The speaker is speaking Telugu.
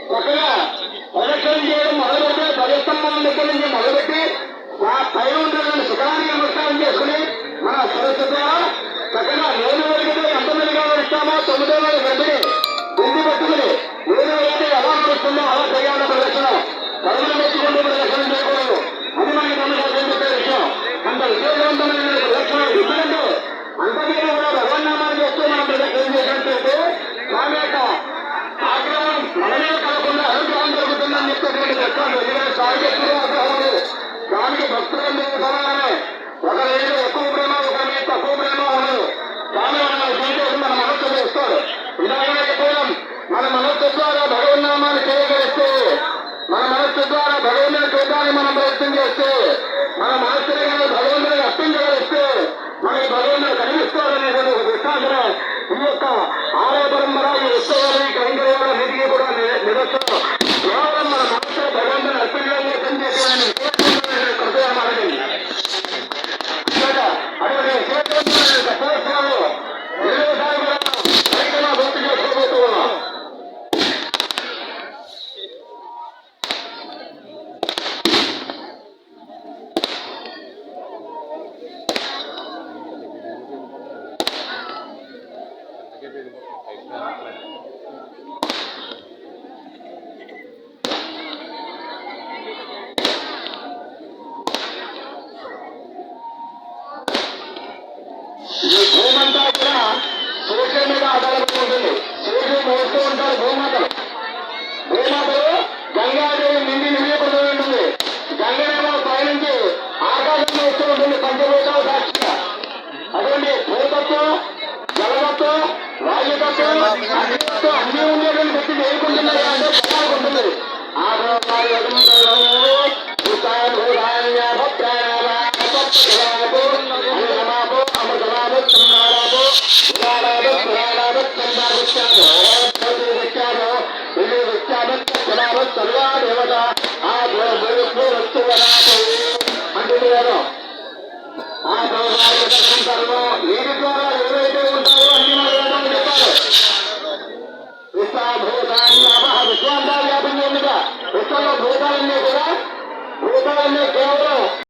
చక్కగా ప్రదక్షిణ చేయడం మొదలుపెట్టి ధ్వజస్తంభం దగ్గర నుంచి మొదలుపెట్టి ఆ పైన ఉన్నటువంటి శిఖరానికి నమస్కారం చేసుకుని మన సరస్సు ద్వారా చక్కగా 7 వరకు ఎంతమందిగా ఇస్తామో 9 వరకు గడిపి ఇంటి పెట్టుకుని 7 వరకు ఎలా నడుస్తుందో అలా చేయాలి. ప్రదక్షిణ కరువులు మెచ్చుకుంటూ ప్రదక్షిణ చేయకూడదు. అది మనకి నమ్మకం చెప్పే విషయం. అంత విశేషవంతమైన ప్రదక్షిణ ఎందుకంటే అంతకైనా కూడా భగవన్నామాన్ని చేస్తూ మనం ప్రదక్షిణ చేసినట్లయితే దాని యొక్క ఆగ్రహం మనమే కాకుండా అనుగ్రహం జరుగుతుందని చెప్పేటువంటి ప్రశ్న ఎందుకంటే సాహిత్యంలో ఆగ్రహాలు దానికి భక్తులందరూ సమానమే. ఒక రేటు ఎక్కువ ప్రేమ, ఒక రేటు తక్కువ ప్రేమ ఉండదు. కానీ మన సంతోషం మన మనస్సు చేస్తాడు. ఇలాగే చెప్పడం మన మనస్సు ద్వారా భగవన్నామాన్ని చేయగలిస్తే, మన మనస్సు ద్వారా భగవంతుని చూడడానికి మనం ప్రయత్నం చేస్తే, మన మనస్సుని భగవంతుని అర్పించగలిస్తే మనకి భగవంతుడు కనిపిస్తాడనేటువంటి ఒక విశ్వాసమే ఈ యొక్క ఆలయ పరంపర, ఈ ఉత్సవాలు, ఈ కైంకర్యాల నీటికి కూడా నిరసన. కేవలం మన మనస్సు భగవంతుని అర్పించడానికి పనిచేసేదాన్ని కృతజ్ఞతలు అటువంటి విశేషమైన ప్రదర్శనలు ఎన్నోసారి కూడా కార్యక్రమాలు పూర్తి చేసుకోబోతూ ఉన్నాం. ఈ భూమంతా కూడా సూర్యుడి మీద ఆధారపడి ఉంటుంది. సూర్యుడు మోస్తూ ఉంటారు భూమాతలు. భూమాతలు గంగాదేవి నిండి నిలియబడి ఉంటుంది. గంగనేమో పైనుంచి ఆకాశం మోస్తూ ఉంటుంది పంచభూతాల సాక్షిగా. అటువంటి భూతత్వం, జలతత్వం, వాయుతత్వం, అగ్నితత్వం అన్ని ఉండేటువంటి వ్యక్తి వేడుకుంటున్నాయి అంటే జనాలకు ఉంటుంది. సర్వా